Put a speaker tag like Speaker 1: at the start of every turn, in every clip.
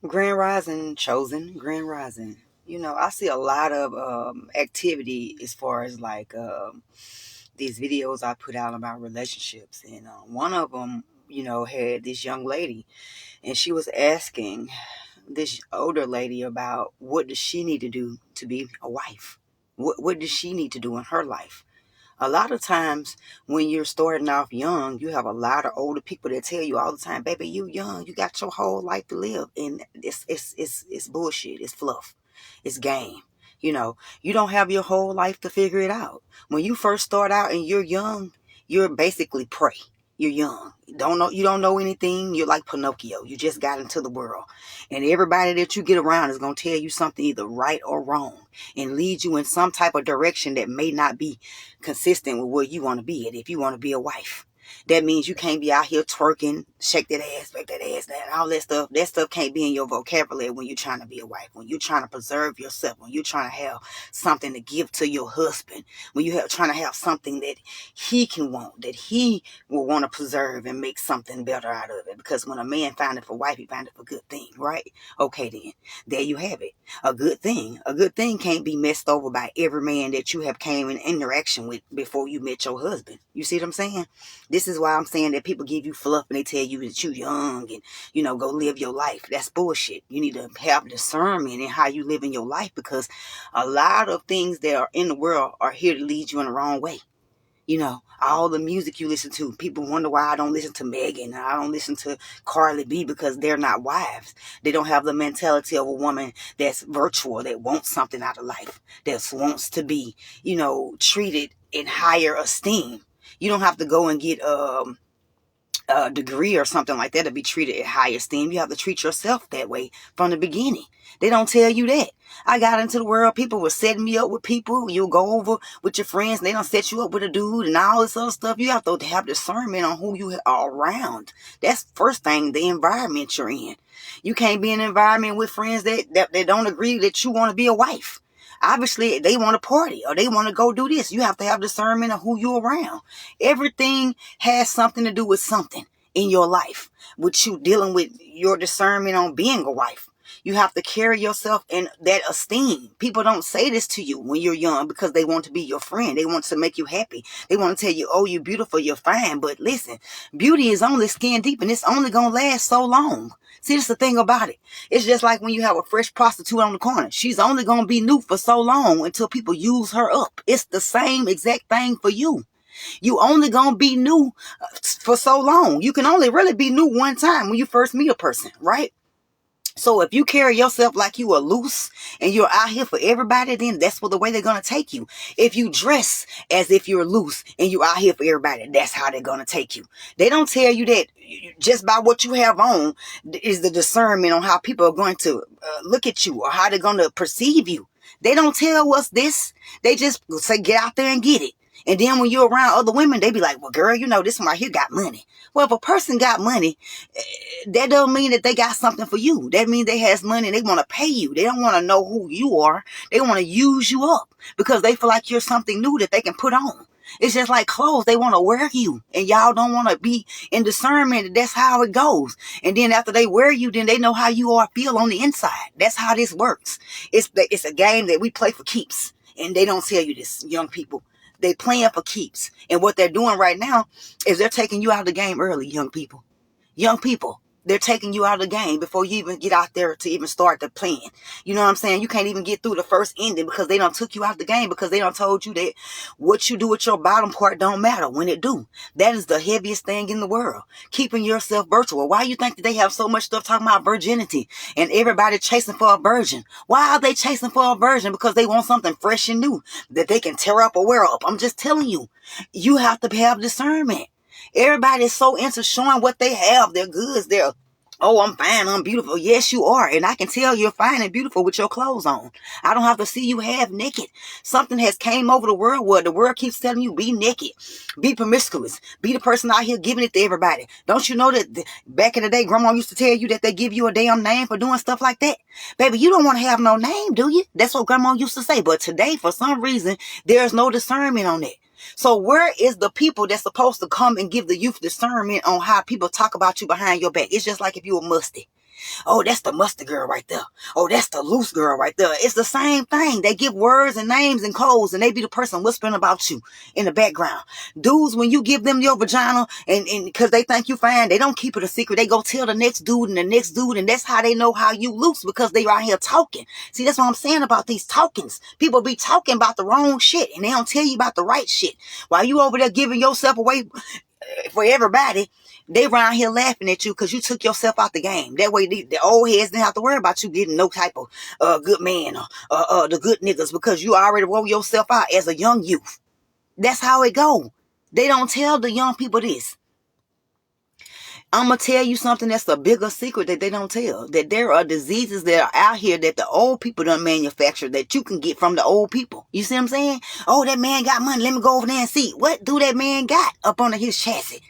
Speaker 1: Grand Rising, chosen Grand Rising. I see a lot of activity as far as like these videos I put out about relationships, and one of them, had this young lady, and she was asking this older lady about what does she need to do to be a wife. What does she need to do in her life? A lot of times when you're starting off young, you have a lot of older people that tell you all the time, baby, you young, you got your whole life to live. And it's bullshit. It's fluff. It's game. You don't have your whole life to figure it out. When you first start out and you're young, you're basically prey. You're young. You don't know anything. You're like Pinocchio. You just got into the world. And everybody that you get around is going to tell you something either right or wrong and lead you in some type of direction that may not be consistent with where you want to be at. If you want to be a wife, that means you can't be out here twerking, shake that ass, make that ass, that all that stuff. That stuff can't be in your vocabulary when you're trying to be a wife, when you're trying to preserve yourself, when you're trying to have something to give to your husband, when you're trying to have something that he can want, that he will want to preserve and make something better out of it. Because when a man find it for wife, he find it for good thing, right? Okay, then there you have it. A good thing. A good thing can't be messed over by every man that you have came in interaction with before you met your husband. You see what I'm saying? This is why I'm saying that people give you fluff and they tell you that you're young and, go live your life. That's bullshit. You need to have discernment in how you live in your life, because a lot of things that are in the world are here to lead you in the wrong way. All the music you listen to, people wonder why I don't listen to Megan, I don't listen to Carly B, because they're not wives. They don't have the mentality of a woman that's virtual, that wants something out of life, that wants to be, treated in higher esteem. You don't have to go and get a degree or something like that to be treated at high esteem. You have to treat yourself that way from the beginning. They don't tell you that. I got into the world, people were setting me up with people. You'll go over with your friends, and they don't set you up with a dude and all this other stuff. You have to have discernment on who you are around. That's first thing, the environment you're in. You can't be in an environment with friends that don't agree that you want to be a wife. Obviously, they want to party or they want to go do this. You have to have discernment of who you're around. Everything has something to do with something in your life, with you dealing with your discernment on being a wife. You have to carry yourself in that esteem. People don't say this to you when you're young because they want to be your friend. They want to make you happy. They want to tell you, oh, you're beautiful, you're fine. But listen, beauty is only skin deep, and it's only going to last so long. See, that's the thing about it. It's just like when you have a fresh prostitute on the corner. She's only going to be new for so long until people use her up. It's the same exact thing for you. You only going to be new for so long. You can only really be new one time when you first meet a person, right? So if you carry yourself like you are loose and you're out here for everybody, then that's what the way they're going to take you. If you dress as if you're loose and you're out here for everybody, that's how they're going to take you. They don't tell you that just by what you have on is the discernment on how people are going to look at you or how they're going to perceive you. They don't tell us this. They just say, get out there and get it. And then when you're around other women, they be like, well, girl, this one right here got money. Well, if a person got money, that don't mean that they got something for you. That means they has money and they want to pay you. They don't want to know who you are. They want to use you up because they feel like you're something new that they can put on. It's just like clothes. They want to wear you, and y'all don't want to be in discernment. That's how it goes. And then after they wear you, then they know how you are feel on the inside. That's how this works. It's a game that we play for keeps, and they don't tell you this, young people. They playing for keeps. And what they're doing right now is they're taking you out of the game early, young people. Young people, they're taking you out of the game before you even get out there to even start the plan. You know what I'm saying? You can't even get through the first ending because they done took you out the game, because they done told you that what you do with your bottom part don't matter when it do. That is the heaviest thing in the world. Keeping yourself virtual. Why you think that they have so much stuff talking about virginity and everybody chasing for a virgin? Why are they chasing for a virgin? Because they want something fresh and new that they can tear up or wear up. I'm just telling you, you have to have discernment. Everybody is so into showing what they have, their goods, their, oh, I'm fine, I'm beautiful. Yes, you are. And I can tell you're fine and beautiful with your clothes on. I don't have to see you half naked. Something has came over the world where the world keeps telling you, be naked, be promiscuous, be the person out here giving it to everybody. Don't you know that back in the day, grandma used to tell you that they give you a damn name for doing stuff like that? Baby, you don't want to have no name, do you? That's what grandma used to say. But today, for some reason, there's no discernment on that. So where is the people that's supposed to come and give the youth discernment on how people talk about you behind your back? It's just like if you were musty. Oh, that's the mustard girl right there. Oh, that's the loose girl right there. It's the same thing. They give words and names and codes, and they be the person whispering about you in the background. Dudes, when you give them your vagina, and because they think you fine, they don't keep it a secret. They go tell the next dude and the next dude, and that's how they know how you loose, because they out here talking. See, that's what I'm saying about these talkings. People be talking about the wrong shit, and they don't tell you about the right shit. While you over there giving yourself away for everybody, they around here laughing at you because you took yourself out the game. That way the old heads didn't have to worry about you getting no type of good man or the good niggas, because you already wore yourself out as a young youth. That's how it go. They don't tell the young people this. I'm going to tell you something that's a bigger secret that they don't tell. That there are diseases that are out here that the old people done manufacture that you can get from the old people. You see what I'm saying? Oh, that man got money. Let me go over there and see. What do that man got up under his chassis?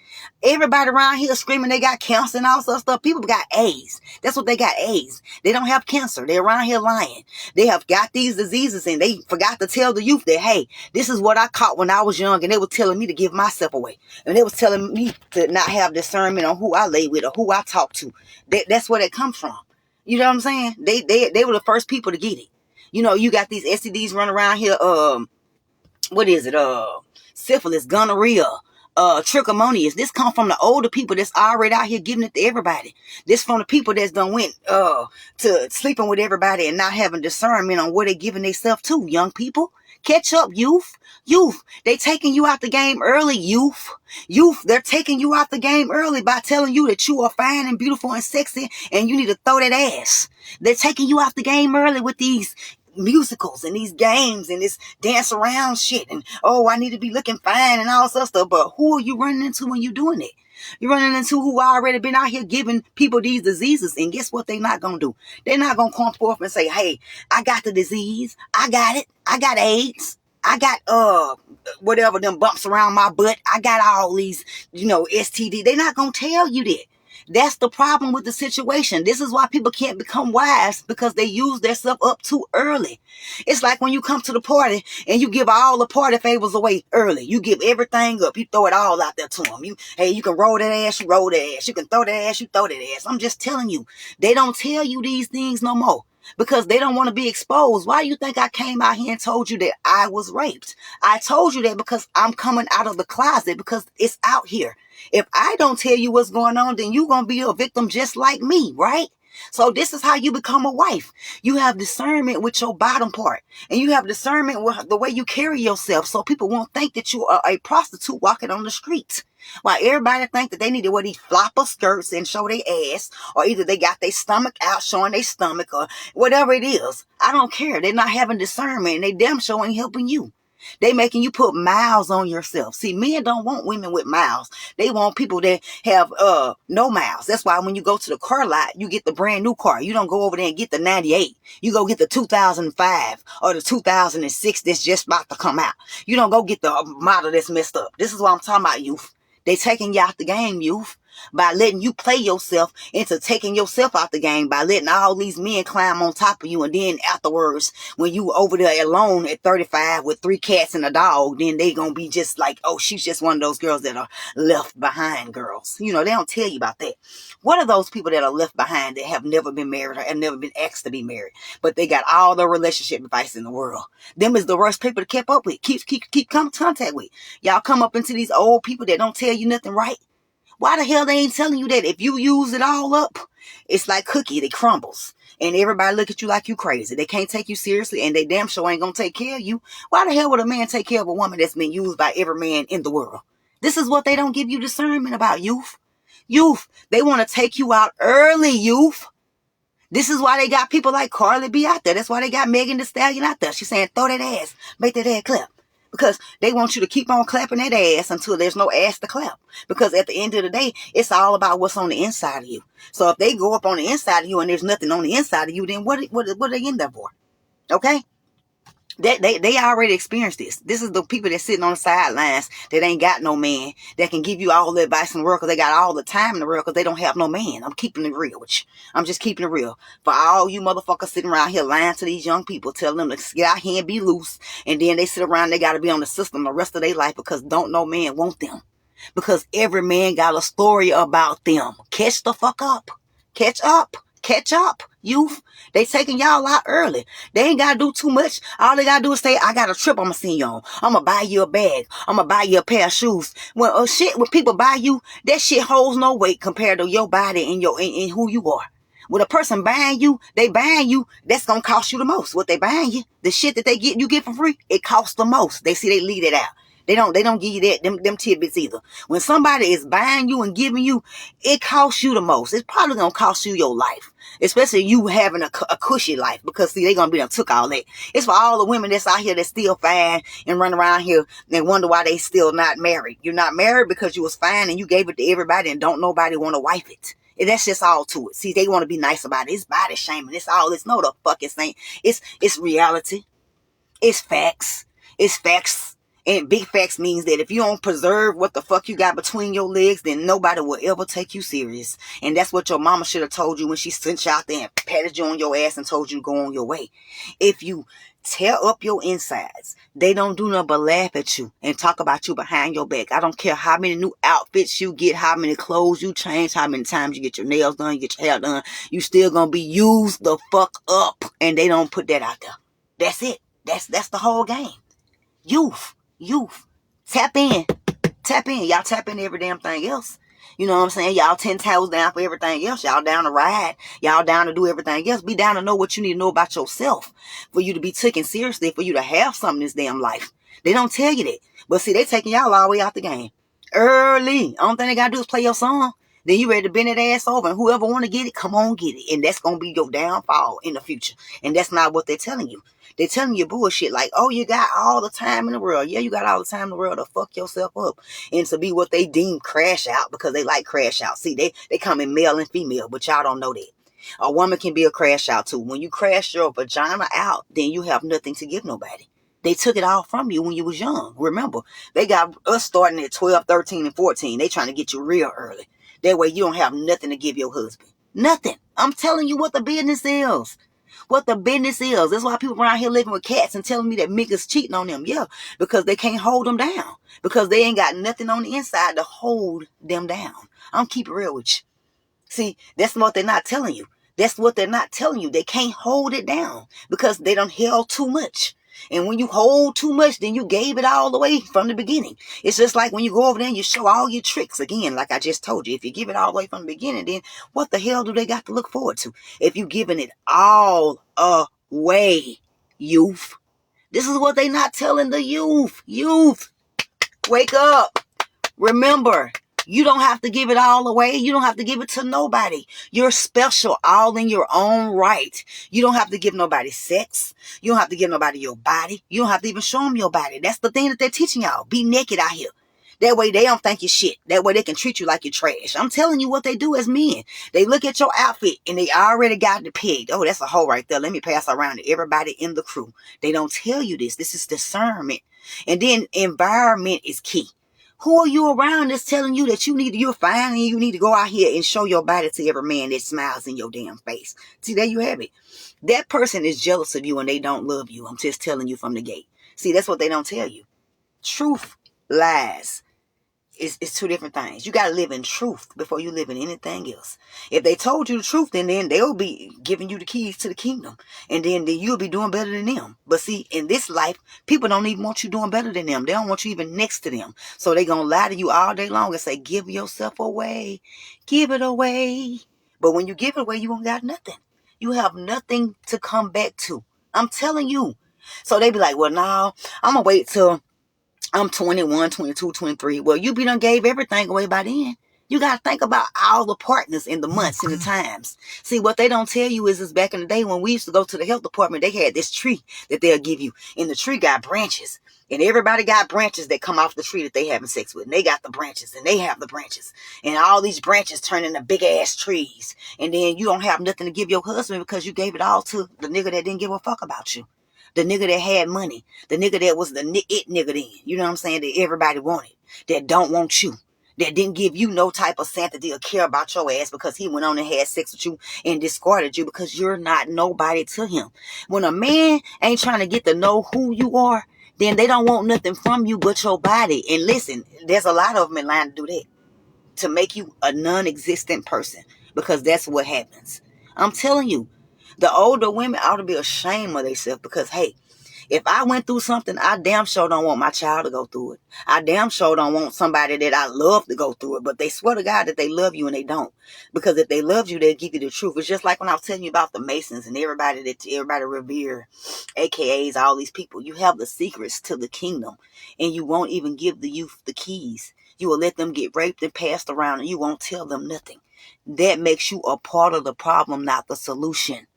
Speaker 1: Everybody around here screaming they got cancer and all sorts of stuff. People got AIDS. That's what they got, AIDS. They don't have cancer. They're around here lying. They have got these diseases, and they forgot to tell the youth that, hey, this is what I caught when I was young, and they were telling me to give myself away. And they was telling me to not have discernment on who I lay with or who I talk to. That's where it comes from. You know what I'm saying? They were the first people to get it. You know, you got these STDs running around here. What is it? Syphilis, gonorrhea, trichomonias. This come from the older people that's already out here giving it to everybody. This from the people that's done went to sleeping with everybody and not having discernment on where they giving themselves to. Young people, catch up, youth. They taking you out the game early, youth. They're taking you out the game early by telling you that you are fine and beautiful and sexy and you need to throw that ass. They're taking you out the game early with these musicals and these games and this dance around shit, and oh, I need to be looking fine and all sorts of stuff. But who are you running into when you're doing it? You're running into who already been out here giving people these diseases, and guess what they're not gonna do? They're not gonna come forth and say, hey, I got the disease, I got it, I got AIDS, I got whatever them bumps around my butt, I got all these, STD. They're not gonna tell you that. That's the problem with the situation. This is why people can't become wise, because they use their stuff up too early. It's like when you come to the party and you give all the party favors away early. You give everything up. You throw it all out there to them. You can roll that ass, you roll that ass. You can throw that ass, you throw that ass. I'm just telling you, they don't tell you these things no more, because they don't want to be exposed. Why do you think I came out here and told you that I was raped? I told you that because I'm coming out of the closet, because it's out here. If I don't tell you what's going on, then you're going to be a victim just like me, right? So this is how you become a wife. You have discernment with your bottom part, and you have discernment with the way you carry yourself, so people won't think that you are a prostitute walking on the street. While everybody think that they need to wear these flopper skirts and show their ass, or either they got their stomach out showing their stomach, or whatever it is. I don't care. They're not having discernment, and they damn sure ain't helping you. They making you put miles on yourself. See, men don't want women with miles. They want people that have no miles. That's why when you go to the car lot, you get the brand new car. You don't go over there and get the 98. You go get the 2005 or the 2006 that's just about to come out. You don't go get the model that's messed up. This is what I'm talking about, youth. They taking you out the game, youth, by letting you play yourself into taking yourself out the game, by letting all these men climb on top of you. And then afterwards, when you over there alone at 35 with 3 cats and a dog, then they gonna be just like, oh, she's just one of those girls that are left behind girls. They don't tell you about that. What are those people that are left behind that have never been married or have never been asked to be married, but they got all the relationship advice in the world? Them is the worst people to keep up with, keep contact with. Y'all come up into these old people that don't tell you nothing right. Why the hell they ain't telling you that? If you use it all up, it's like cookie, it crumbles. And everybody look at you like you crazy. They can't take you seriously, and they damn sure ain't gonna take care of you. Why the hell would a man take care of a woman that's been used by every man in the world? This is what they don't give you discernment about, youth. Youth, they want to take you out early, youth. This is why they got people like Carly B out there. That's why they got Megan Thee Stallion out there. She's saying, throw that ass, make that ass clap. Because they want you to keep on clapping that ass until there's no ass to clap. Because at the end of the day, it's all about what's on the inside of you. So if they go up on the inside of you and there's nothing on the inside of you, then what are they in there for? Okay? They already experienced this. This is the people that's sitting on the sidelines that ain't got no man that can give you all the advice in the world, because they got all the time in the world because they don't have no man. I'm keeping it real with you. I'm just keeping it real. For all you motherfuckers sitting around here lying to these young people, telling them to get out here and be loose, and then they sit around, they got to be on the system the rest of their life because don't no man want them. Because every man got a story about them. Catch the fuck up. Catch up. Catch up, youth. They taking y'all out early. They ain't got to do too much. All they got to do is say, I got a trip I'm going to send you on. I'm going to buy you a bag. I'm going to buy you a pair of shoes. When people buy you, that shit holds no weight compared to your body and who you are. When a person buying you, that's going to cost you the most. What they buying you, the shit that you get for free, it costs the most. They leave it out. They don't give you them tidbits either. When somebody is buying you and giving you, it costs you the most. It's probably going to cost you your life. Especially you having a cushy life. Because see, they going to be done took all that. It's for all the women that's out here that's still fine and run around here and wonder why they still not married. You're not married because you was fine and you gave it to everybody and don't nobody want to wife it. And that's just all to it. See, they want to be nice about it. It's body shaming. It's all this. No, the fuck it's ain't. It's reality. It's facts. It's facts. And big facts means that if you don't preserve what the fuck you got between your legs, then nobody will ever take you serious. And that's what your mama should have told you when she sent you out there and patted you on your ass and told you to go on your way. If you tear up your insides, they don't do nothing but laugh at you and talk about you behind your back. I don't care how many new outfits you get, how many clothes you change, how many times you get your nails done, you get your hair done. You still gonna be used the fuck up. And they don't put that out there. That's it. That's the whole game. Youth. Tap in. Y'all tap into every damn thing else. You know what I'm saying? Y'all 10 toes down for everything else. Y'all down to ride. Y'all down to do everything else. Be down to know what you need to know about yourself. For you to be taken seriously. For you to have something in this damn life. They don't tell you that. But see, they taking y'all all the way out the game. Early. Only thing they got to do is play your song. Then you ready to bend that ass over. And whoever want to get it, come on get it. And that's going to be your downfall in the future. And that's not what they're telling you. They're telling you bullshit like, oh, you got all the time in the world. Yeah, you got all the time in the world to fuck yourself up. And to be what they deem crash out because they like crash out. See, they come in male and female, but y'all don't know that. A woman can be a crash out too. When you crash your vagina out, then you have nothing to give nobody. They took it all from you when you was young. Remember, they got us starting at 12, 13, and 14. They trying to get you real early. That way you don't have nothing to give your husband. Nothing. I'm telling you what the business is. What the business is. That's why people around here living with cats and telling me that niggas cheating on them. Yeah, because they can't hold them down. Because they ain't got nothing on the inside to hold them down. I'm keeping it real with you. See, that's what they're not telling you. That's what they're not telling you. They can't hold it down because they done held too much. And when you hold too much, then you gave it all away from the beginning. It's just like when you go over there and you show all your tricks again, like I just told you. If you give it all the way from the beginning, then what the hell do they got to look forward to? If you giving it all away, youth. This is what they not telling the youth. Youth, wake up. Remember, you don't have to give it all away. You don't have to give it to nobody. You're special all in your own right. You don't have to give nobody sex. You don't have to give nobody your body. You don't have to even show them your body. That's the thing that they're teaching y'all. Be naked out here. That way they don't think you're shit. That way they can treat you like you're trash. I'm telling you what they do as men. They look at your outfit and they already got the pig. Oh, that's a hoe right there. Let me pass around to everybody in the crew. They don't tell you this. This is discernment. And then environment is key. Who are you around that's telling you that you're fine and you need to go out here and show your body to every man that smiles in your damn face? See, there you have it. That person is jealous of you and they don't love you. I'm just telling you from the gate. See, that's what they don't tell you. Truth, lies. It's two different things. You got to live in truth before you live in anything else. If they told you the truth, then they'll be giving you the keys to the kingdom. And then you'll be doing better than them. But see, in this life, people don't even want you doing better than them. They don't want you even next to them. So they're going to lie to you all day long and say, give yourself away. Give it away. But when you give it away, you don't got nothing. You have nothing to come back to. I'm telling you. So they be like, well, no, I'm going to wait till I'm 21, 22, 23. Well, you be done gave everything away by then. You got to think about all the partners in the months and the times. See, what they don't tell you is back in the day when we used to go to the health department, they had this tree that they'll give you. And the tree got branches. And everybody got branches that come off the tree that they having sex with. And they got the branches and they have the branches. And all these branches turn into big ass trees. And then you don't have nothing to give your husband because you gave it all to the nigga that didn't give a fuck about you. The nigga that had money. The nigga that was the it nigga then. You know what I'm saying? That everybody wanted. That don't want you. That didn't give you no type of sanctity or care about your ass because he went on and had sex with you and discarded you because you're not nobody to him. When a man ain't trying to get to know who you are, then they don't want nothing from you but your body. And listen, there's a lot of them in line to do that. To make you a non-existent person. Because that's what happens. I'm telling you, the older women ought to be ashamed of themselves because, hey, if I went through something, I damn sure don't want my child to go through it. I damn sure don't want somebody that I love to go through it. But they swear to God that they love you and they don't. Because if they loved you, they'll give you the truth. It's just like when I was telling you about the Masons and everybody revere, AKAs, all these people. You have the secrets to the kingdom and you won't even give the youth the keys. You will let them get raped and passed around and you won't tell them nothing. That makes you a part of the problem, not the solution.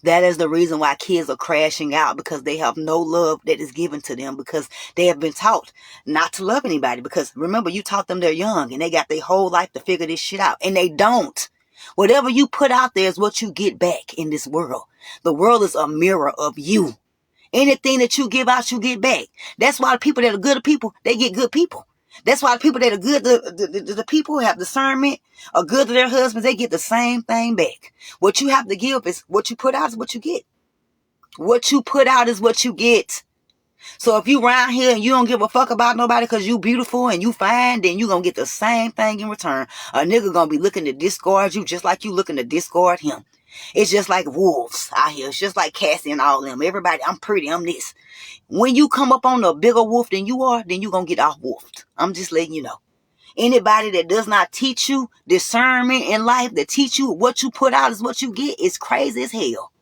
Speaker 1: That is the reason why kids are crashing out, because they have no love that is given to them, because they have been taught not to love anybody. Because remember, you taught them they're young and they got their whole life to figure this shit out, and they don't. Whatever you put out there is what you get back in this world. The world is a mirror of you. Anything that you give out, you get back. That's why the people that are good people, they get good people. That's why the people that are good, the people who have discernment, are good to their husbands, they get the same thing back. What you have to give is what you put out is what you get. What you put out is what you get. So if you around here and you don't give a fuck about nobody because you beautiful and you fine, then you going to get the same thing in return. A nigga going to be looking to discard you just like you looking to discard him. It's just like wolves out here. It's just like Cassie and all them. Everybody, I'm pretty, I'm this. When you come up on a bigger wolf than you are, then you're going to get off-wolfed. I'm just letting you know. Anybody that does not teach you discernment in life, that teach you what you put out is what you get, is crazy as hell.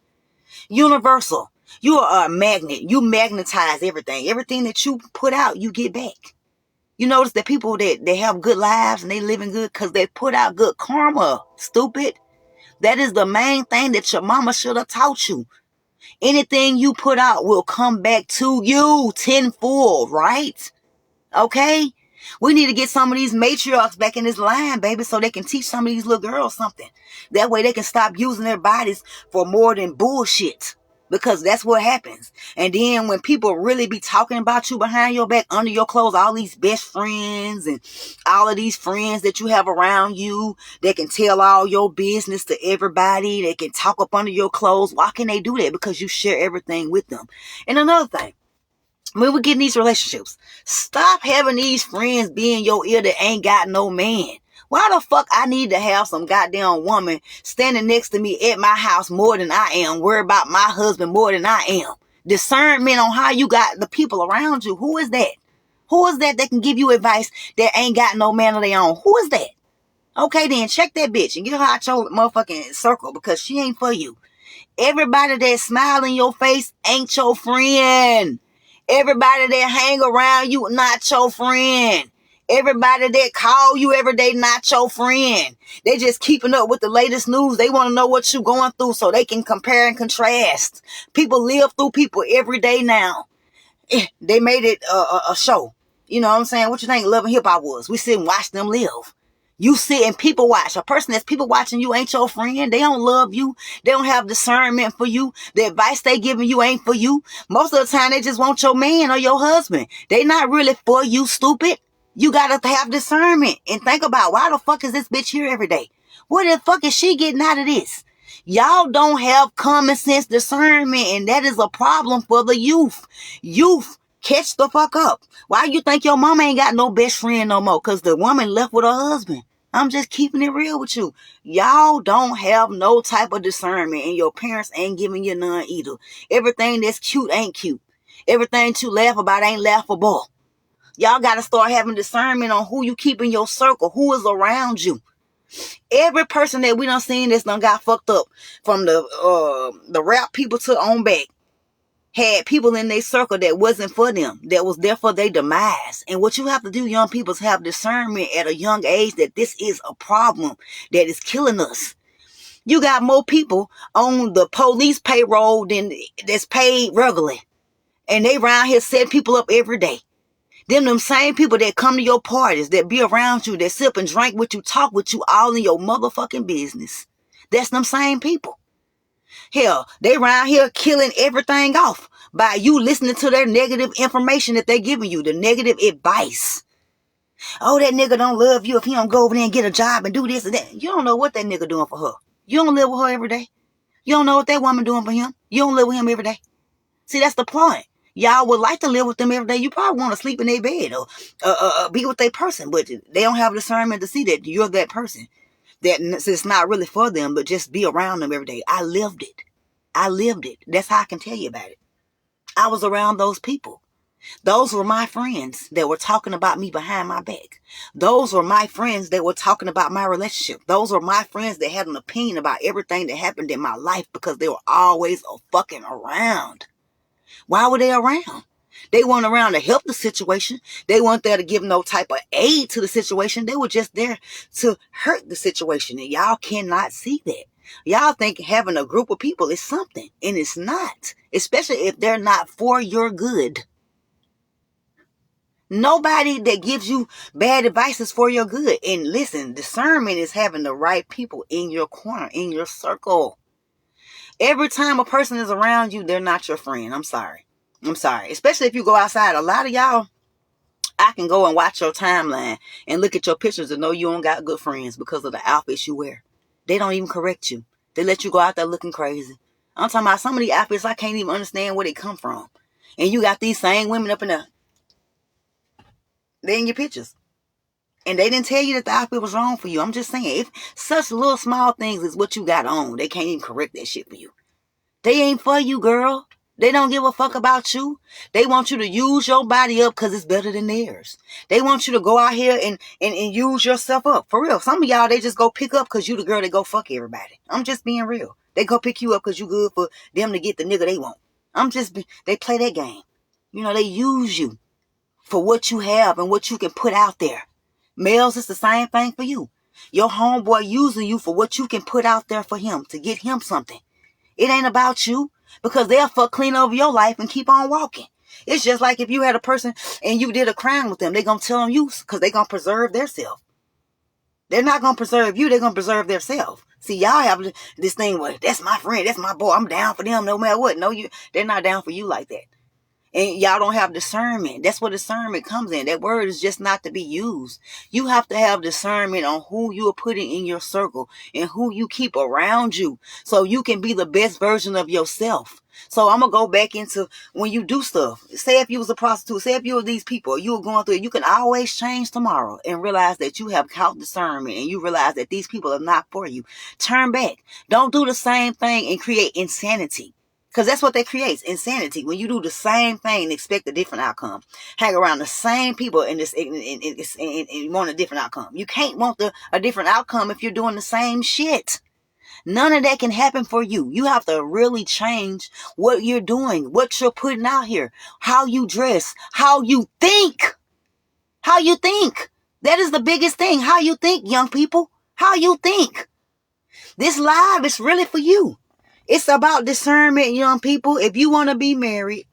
Speaker 1: Universal. You are a magnet. You magnetize everything. Everything that you put out, you get back. You notice that people that they have good lives and they living good because they put out good karma. Stupid. That is the main thing that your mama should have taught you. Anything you put out will come back to you tenfold, right? Okay? We need to get some of these matriarchs back in this line, baby, so they can teach some of these little girls something. That way they can stop using their bodies for more than bullshit. Because that's what happens. And then when people really be talking about you behind your back, under your clothes, all these best friends and all of these friends that you have around you that can tell all your business to everybody, they can talk up under your clothes. Why can they do that? Because you share everything with them. And another thing, when we get in these relationships, stop having these friends be in your ear that ain't got no man. Why the fuck I need to have some goddamn woman standing next to me at my house more than I am, worry about my husband more than I am? Discernment on how you got the people around you. Who is that? Who is that can give you advice that ain't got no man of their own? Who is that? Okay, then check that bitch and get her out your motherfucking circle, because she ain't for you. Everybody that smile in your face ain't your friend. Everybody that hang around you, not your friend. Everybody that call you every day, not your friend. They just keeping up with the latest news. They want to know what you going through so they can compare and contrast. People live through people every day now. They made it a show. You know what I'm saying? What you think Love and Hip Hop was? We sit and watch them live. You sit and people watch. A person that's people watching you ain't your friend. They don't love you. They don't have discernment for you. The advice they giving you ain't for you. Most of the time, they just want your man or your husband. They not really for you, stupid. You gotta have discernment and think about, why the fuck is this bitch here every day? What the fuck is she getting out of this? Y'all don't have common sense discernment, and that is a problem for the youth. Youth, catch the fuck up. Why you think your mama ain't got no best friend no more? Because the woman left with her husband. I'm just keeping it real with you. Y'all don't have no type of discernment, and your parents ain't giving you none either. Everything that's cute ain't cute. Everything you laugh about ain't laughable. Y'all got to start having discernment on who you keep in your circle, who is around you. Every person that we done seen that's done got fucked up, from the rap people to on back, had people in their circle that wasn't for them, that was there for their demise. And what you have to do, young people, is have discernment at a young age that this is a problem that is killing us. You got more people on the police payroll than that's paid regularly. And they around here setting people up every day. Them same people that come to your parties, that be around you, that sip and drink with you, talk with you, all in your motherfucking business. That's them same people. Hell, they around here killing everything off by you listening to their negative information that they giving you, the negative advice. Oh, that nigga don't love you if he don't go over there and get a job and do this and that. You don't know what that nigga doing for her. You don't live with her every day. You don't know what that woman doing for him. You don't live with him every day. See, that's the point. Y'all would like to live with them every day. You probably want to sleep in their bed or be with their person, but they don't have discernment to see that you're that person. that it's not really for them, but just be around them every day. I lived it. I lived it. That's how I can tell you about it. I was around those people. Those were my friends that were talking about me behind my back. Those were my friends that were talking about my relationship. Those were my friends that had an opinion about everything that happened in my life because they were always fucking around. Why were they around? They weren't around to help the situation. They weren't there to give no type of aid to the situation. They were just there to hurt the situation. And y'all cannot see that. Y'all think having a group of people is something, and it's not. Especially if they're not for your good. Nobody that gives you bad advice is for your good. And listen, discernment is having the right people in your corner, in your circle. Every time a person is around you, they're not your friend. I'm sorry. Especially if you go outside. A lot of y'all, I can go and watch your timeline and look at your pictures and know you don't got good friends because of the outfits you wear. They don't even correct you. They let you go out there looking crazy. I'm talking about some of the outfits I can't even understand where they come from. And you got these same women up in there. They in your pictures. And they didn't tell you that the outfit was wrong for you. I'm just saying, if such little small things is what you got on, they can't even correct that shit for you. They ain't for you, girl. They don't give a fuck about you. They want you to use your body up because it's better than theirs. They want you to go out here and use yourself up. For real. Some of y'all, they just go pick up because you the girl that go fuck everybody. I'm just being real. They go pick you up because you good for them to get the nigga they want. They play that game. You know, they use you for what you have and what you can put out there. Males, it's the same thing for you. Your homeboy using you for what you can put out there for him to get him something. It ain't about you because they'll fuck clean over your life and keep on walking. It's just like if you had a person and you did a crime with them, they're going to tell them you because they're going to preserve their self. They're not going to preserve you. They're going to preserve their self. See, y'all have this thing where that's my friend. That's my boy. I'm down for them no matter what. No, they're not down for you like that. And y'all don't have discernment. That's where discernment comes in. That word is just not to be used. You have to have discernment on who you are putting in your circle and who you keep around you so you can be the best version of yourself. So I'm going to go back into when you do stuff. Say if you was a prostitute, say if you were these people, you were going through it, you can always change tomorrow and realize that you have caught discernment and you realize that these people are not for you. Turn back. Don't do the same thing and create insanity. Because that's what that creates, insanity. When you do the same thing and expect a different outcome. Hang around the same people and you want a different outcome. You can't want a different outcome if you're doing the same shit. None of that can happen for you. You have to really change what you're doing, what you're putting out here, how you dress, how you think. How you think. That is the biggest thing. How you think, young people. How you think. This live is really for you. It's about discernment, young people. If you want to be married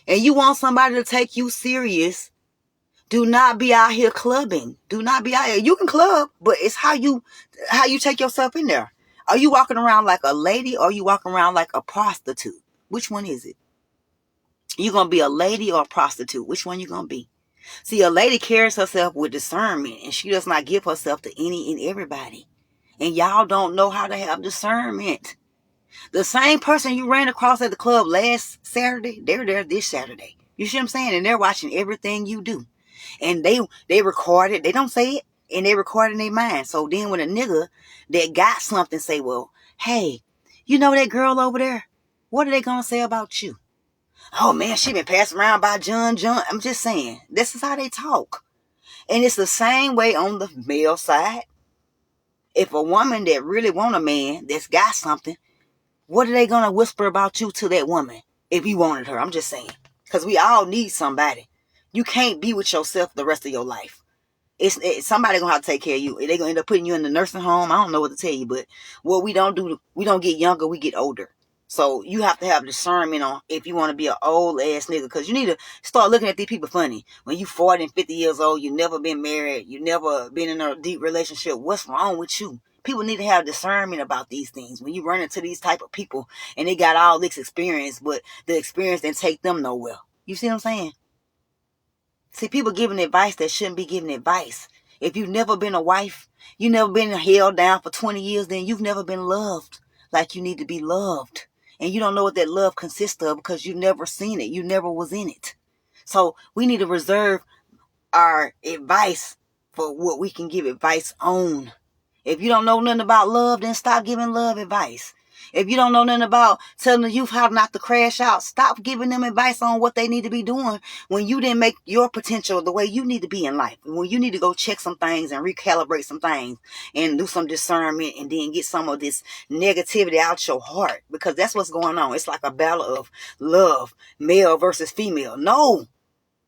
Speaker 1: and you want somebody to take you serious, do not be out here clubbing. Do not be out here. You can club, but it's how you take yourself in there. Are you walking around like a lady or are you walking around like a prostitute? Which one is it? You going to be a lady or a prostitute? Which one you going to be? See, a lady carries herself with discernment and she does not give herself to any and everybody. And y'all don't know how to have discernment. The same person you ran across at the club last Saturday, they're there this Saturday. You see what I'm saying? And they're watching everything you do. And they record it. They don't say it. And they record it in their mind. So then when a nigga that got something say, well, hey, you know that girl over there? What are they going to say about you? Oh, man, she been passed around by John. I'm just saying. This is how they talk. And it's the same way on the male side. If a woman that really want a man that's got something, what are they going to whisper about you to that woman if you wanted her? I'm just saying. Because we all need somebody. You can't be with yourself the rest of your life. It's somebody going to have to take care of you. They're going to end up putting you in the nursing home. I don't know what to tell you. But what we don't do, we don't get younger. We get older. So you have to have discernment on if you want to be an old ass nigga. Because you need to start looking at these people funny. When you 40 and 50 years old, you never been married. You never been in a deep relationship. What's wrong with you? People need to have discernment about these things. When you run into these type of people and they got all this experience, but the experience didn't take them nowhere. You see what I'm saying? See, people giving advice that shouldn't be giving advice. If you've never been a wife, you never been held down for 20 years, then you've never been loved like you need to be loved. And you don't know what that love consists of because you've never seen it. You never was in it. So we need to reserve our advice for what we can give advice on. If you don't know nothing about love, then stop giving love advice. If you don't know nothing about telling the youth how not to crash out, stop giving them advice on what they need to be doing when you didn't make your potential the way you need to be in life. When you need to go check some things and recalibrate some things and do some discernment and then get some of this negativity out your heart, because that's what's going on. It's like a battle of love, male versus female. No.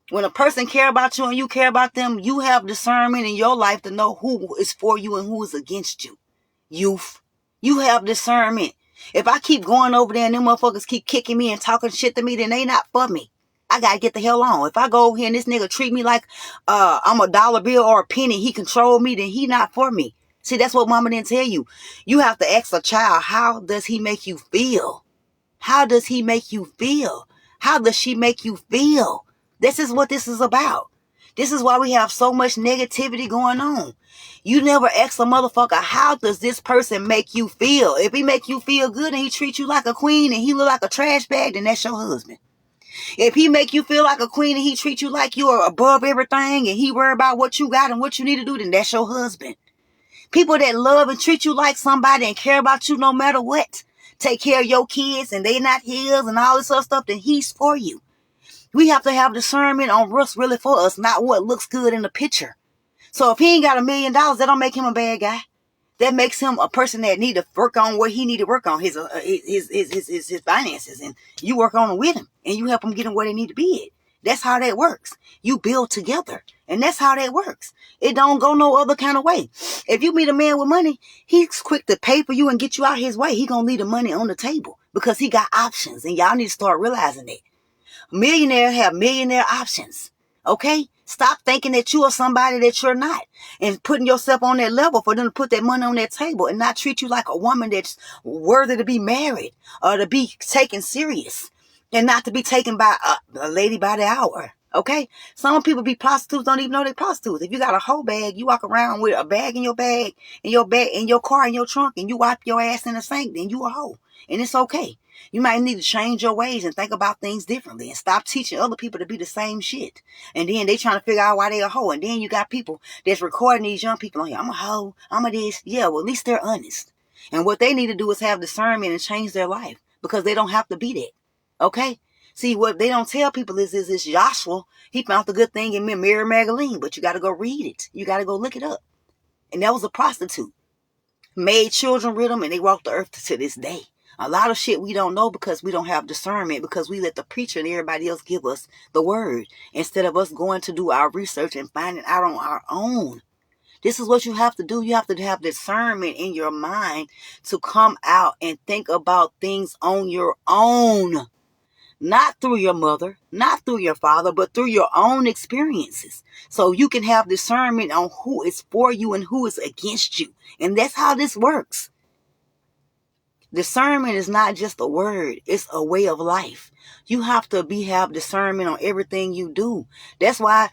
Speaker 1: When a person care about you and you care about them, you have discernment in your life to know who is for you and who is against you. Youth, you have discernment. If I keep going over there and them motherfuckers keep kicking me and talking shit to me, then they not for me. I gotta get the hell on. If I go over here and this nigga treat me like I'm a dollar bill or a penny, he control me, then he not for me. See, that's what mama didn't tell you. You have to ask a child, how does he make you feel? How does he make you feel? How does she make you feel? This is what this is about. This is why we have so much negativity going on. You never ask a motherfucker, how does this person make you feel? If he make you feel good and he treat you like a queen and he look like a trash bag, then that's your husband. If he make you feel like a queen and he treat you like you are above everything and he worry about what you got and what you need to do, then that's your husband. People that love and treat you like somebody and care about you no matter what, take care of your kids and they not his and all this other stuff, then he's for you. We have to have discernment on what's really for us, not what looks good in the picture. So if he ain't got $1 million, that don't make him a bad guy. That makes him a person that need to work on what he need to work on, his finances, and you work on it with him, and you help him get him where they need to be at. That's how that works. You build together, and that's how that works. It don't go no other kind of way. If you meet a man with money, he's quick to pay for you and get you out his way. He gonna leave the money on the table because he got options, and y'all need to start realizing that. Millionaires have millionaire options. Okay? Stop thinking that you are somebody that you're not and putting yourself on that level for them to put that money on that table and not treat you like a woman that's worthy to be married or to be taken serious and not to be taken by a lady by the hour. Okay? Some people be prostitutes, don't even know they're prostitutes. If you got a whole bag, you walk around with a bag in your bag, in your car, in your trunk, and you wipe your ass in the sink, then you a hoe. And it's okay. You might need to change your ways and think about things differently and stop teaching other people to be the same shit. And then they trying to figure out why they a hoe. And then you got people that's recording these young people on here. I'm a hoe. I'm a this. Yeah, well, at least they're honest. And what they need to do is have discernment and change their life because they don't have to be that. Okay? See, what they don't tell people is Joshua, he found the good thing in Mary Magdalene, but you got to go read it. You got to go look it up. And that was a prostitute. Made children with them, and they walked the earth to this day. A lot of shit we don't know because we don't have discernment, because we let the preacher and everybody else give us the word instead of us going to do our research and finding out on our own. This is what you have to do. You have to have discernment in your mind to come out and think about things on your own. Not through your mother, not through your father, but through your own experiences. So you can have discernment on who is for you and who is against you. And that's how this works. Discernment is not just a word. It's a way of life. You have to have discernment on everything you do. That's why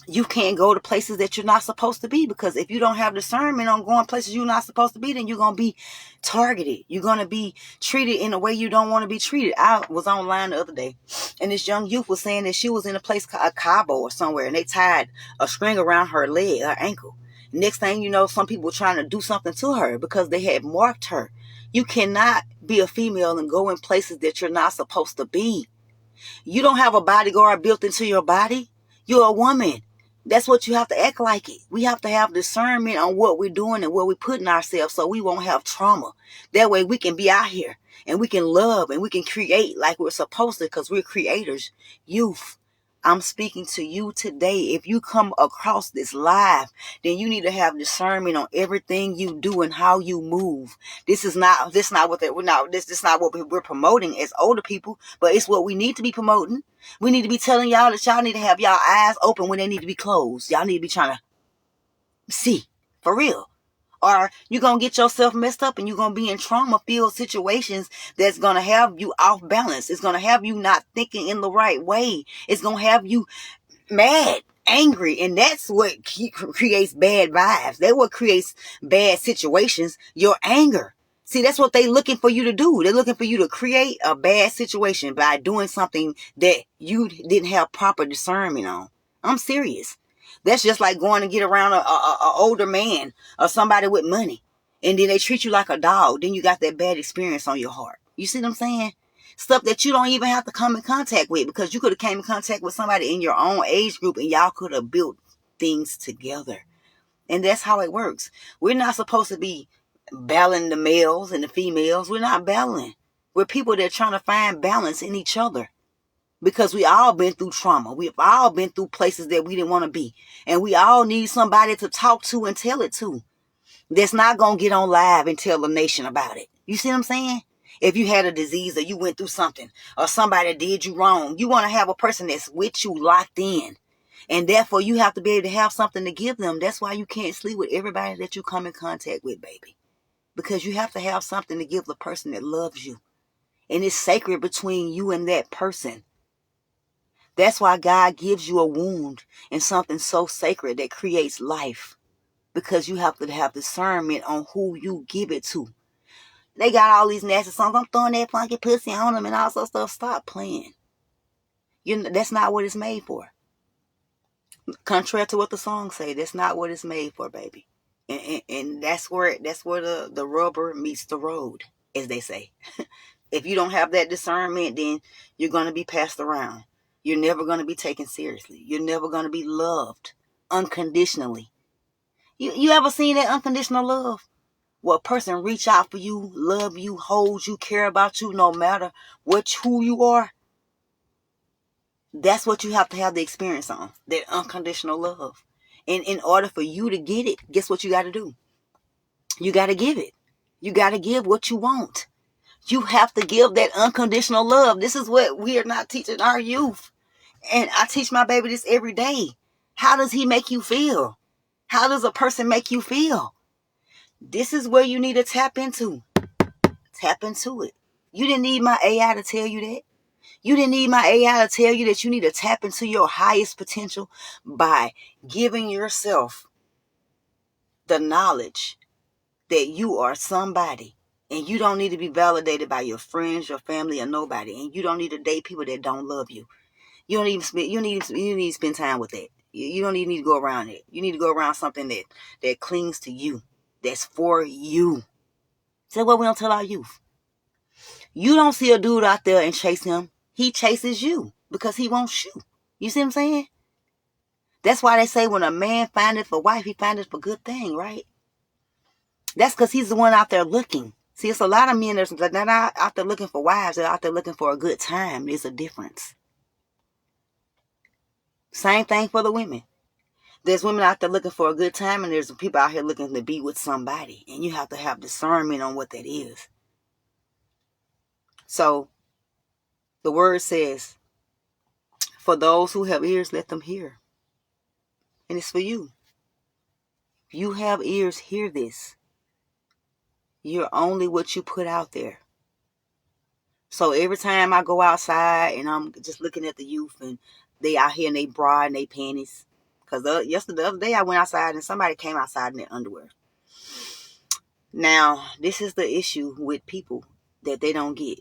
Speaker 1: you can't go to places that you're not supposed to be, because if you don't have discernment on going places you're not supposed to be, then you're going to be targeted. You're going to be treated in a way you don't want to be treated. I was online the other day, and this young youth was saying that she was in a place called Cabo or somewhere, and they tied a string around her leg, her ankle. Next thing you know, some people were trying to do something to her because they had marked her. You cannot be a female and go in places that you're not supposed to be. You don't have a bodyguard built into your body. You're a woman. That's what you have to act like it. We have to have discernment on what we're doing and where we're putting ourselves so we won't have trauma. That way we can be out here and we can love and we can create like we're supposed to, because we're creators. Youth, I'm speaking to you today. If you come across this live, then you need to have discernment on everything you do and how you move. This is not what we're promoting as older people, but it's what we need to be promoting. We need to be telling y'all that y'all need to have y'all eyes open when they need to be closed. Y'all need to be trying to see for real. Or you're going to get yourself messed up and you're going to be in trauma-filled situations that's going to have you off balance. It's going to have you not thinking in the right way. It's going to have you mad, angry, and that's what creates bad vibes. That's what creates bad situations, your anger. See, that's what they're looking for you to do. They're looking for you to create a bad situation by doing something that you didn't have proper discernment on. I'm serious. That's just like going to get around a older man or somebody with money. And then they treat you like a dog. Then you got that bad experience on your heart. You see what I'm saying? Stuff that you don't even have to come in contact with, because you could have came in contact with somebody in your own age group and y'all could have built things together. And that's how it works. We're not supposed to be battling the males and the females. We're not battling. We're people that are trying to find balance in each other. Because we all been through trauma. We've all been through places that we didn't want to be. And we all need somebody to talk to and tell it to. That's not going to get on live and tell the nation about it. You see what I'm saying? If you had a disease or you went through something or somebody did you wrong, you want to have a person that's with you locked in. And therefore, you have to be able to have something to give them. That's why you can't sleep with everybody that you come in contact with, baby. Because you have to have something to give the person that loves you. And it's sacred between you and that person. That's why God gives you a wound and something so sacred that creates life. Because you have to have discernment on who you give it to. They got all these nasty songs. I'm throwing that funky pussy on them and all that stuff. Stop playing. That's not what it's made for. Contrary to what the songs say, that's not what it's made for, baby. And that's where the rubber meets the road, as they say. If you don't have that discernment, then you're going to be passed around. You're never going to be taken seriously. You're never going to be loved unconditionally. You ever seen that unconditional love? Where a person reach out for you, love you, hold you, care about you, no matter who you are? That's what you have to have the experience on. That unconditional love. And in order for you to get it, guess what you got to do? You got to give it. You got to give what you want. You have to give that unconditional love. This is what we are not teaching our youth. And I teach my baby this every day. How does he make you feel? How does a person make you feel? This is where you need to tap into. Tap into it. You didn't need my AI to tell you that. You didn't need my AI to tell you that you need to tap into your highest potential by giving yourself the knowledge that you are somebody. And you don't need to be validated by your friends, your family, or nobody. And you don't need to date people that don't love you. You don't even spend. You need to spend time with that. You don't even need to go around it. You need to go around something that clings to you. That's for you. So what we don't tell our youth. You don't see a dude out there and chase him. He chases you because he wants you. You see what I'm saying? That's why they say when a man findeth a wife, he findeth a good thing, right? That's because he's the one out there looking. See, it's a lot of men that's not out there looking for wives. They're out there looking for a good time. There's a difference. Same thing for the women. There's women out there looking for a good time, and there's people out here looking to be with somebody. And you have to have discernment on what that is. So, the word says, for those who have ears, let them hear. And it's for you. If you have ears, hear this. You're only what you put out there. So every time I go outside and I'm just looking at the youth and they out here in they bra and they panties. Because the other day I went outside and somebody came outside in their underwear. Now, this is the issue with people that they don't get.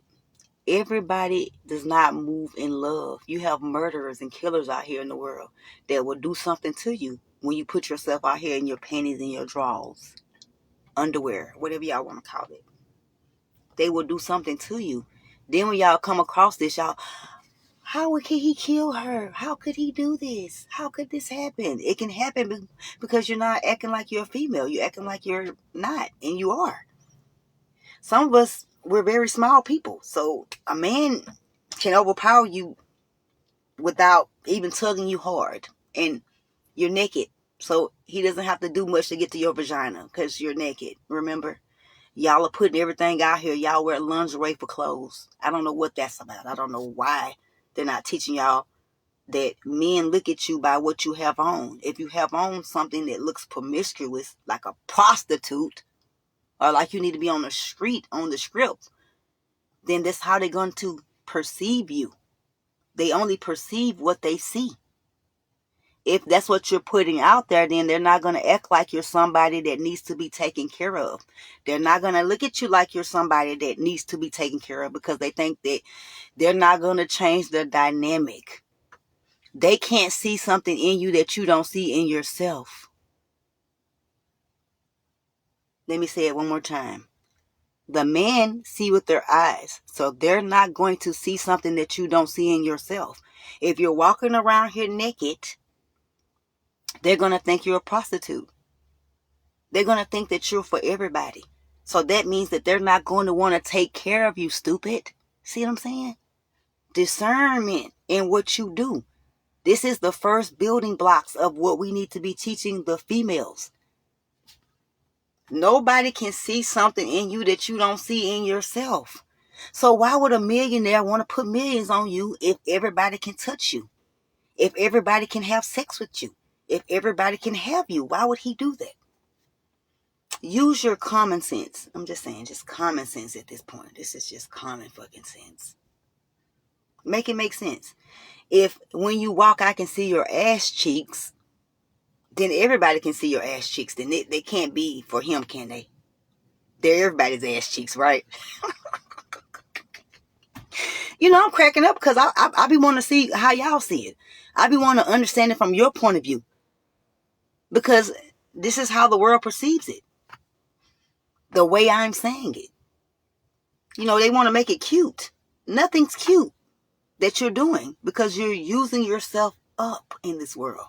Speaker 1: Everybody does not move in love. You have murderers and killers out here in the world that will do something to you when you put yourself out here in your panties and your drawers, underwear, whatever y'all want to call it. They will do something to you. Then when y'all come across this, y'all, how could he kill her? How could he do this? How could this happen? It can happen because you're not acting like you're a female. You're acting like you're not, and you are. Some of us, we're very small people. So a man can overpower you without even tugging you hard. And you're naked. So he doesn't have to do much to get to your vagina because you're naked. Remember? Y'all are putting everything out here. Y'all wear lingerie for clothes. I don't know what that's about. I don't know why they're not teaching y'all that men look at you by what you have on. If you have on something that looks promiscuous, like a prostitute, or like you need to be on the street, on the strip, then that's how they're going to perceive you. They only perceive what they see. If that's what you're putting out there, then they're not going to act like you're somebody that needs to be taken care of. They're not going to look at you like you're somebody that needs to be taken care of because they think that they're not going to change the dynamic. They can't see something in you that you don't see in yourself. Let me say it one more time. The men see with their eyes, so they're not going to see something that you don't see in yourself. If you're walking around here naked, they're going to think you're a prostitute. They're going to think that you're for everybody. So that means that they're not going to want to take care of you, stupid. See what I'm saying? Discernment in what you do. This is the first building blocks of what we need to be teaching the females. Nobody can see something in you that you don't see in yourself. So why would a millionaire want to put millions on you if everybody can touch you? If everybody can have sex with you? If everybody can have you? Why would he do that? Use your common sense. I'm just saying, just common sense at this point. This is just common fucking sense. Make it make sense. If when you walk, I can see your ass cheeks, then everybody can see your ass cheeks. Then they can't be for him, can they? They're everybody's ass cheeks, right? You know, I'm cracking up because I be wanting to see how y'all see it. I be wanting to understand it from your point of view. Because this is how the world perceives it. The way I'm saying it. You know, they want to make it cute. Nothing's cute that you're doing because you're using yourself up in this world.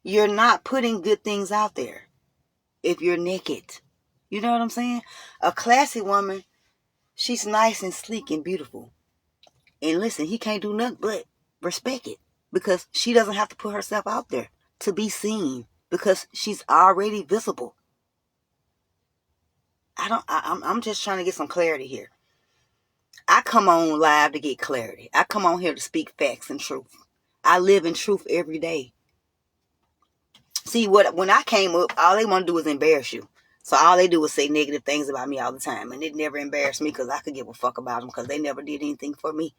Speaker 1: You're not putting good things out there if you're naked. You know what I'm saying? A classy woman, she's nice and sleek and beautiful. And listen, he can't do nothing but respect it because she doesn't have to put herself out there to be seen because she's already visible. I'm just trying to get some clarity here. I come on live to get clarity. I come on here to speak facts and truth. I live in truth every day. See, when I came up, all they want to do is embarrass you. So all they do is say negative things about me all the time. And it never embarrassed me because I could give a fuck about them because they never did anything for me.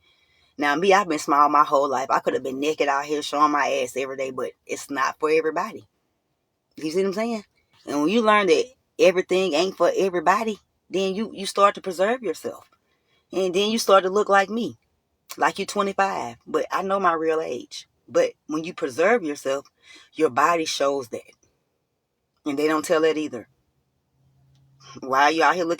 Speaker 1: Now, me, I've been small my whole life. I could have been naked out here showing my ass every day, but it's not for everybody. You see what I'm saying? And when you learn that everything ain't for everybody, then you start to preserve yourself. And then you start to look like me, like you're 25. But I know my real age. But when you preserve yourself, your body shows that. And they don't tell that either. Why are you out here looking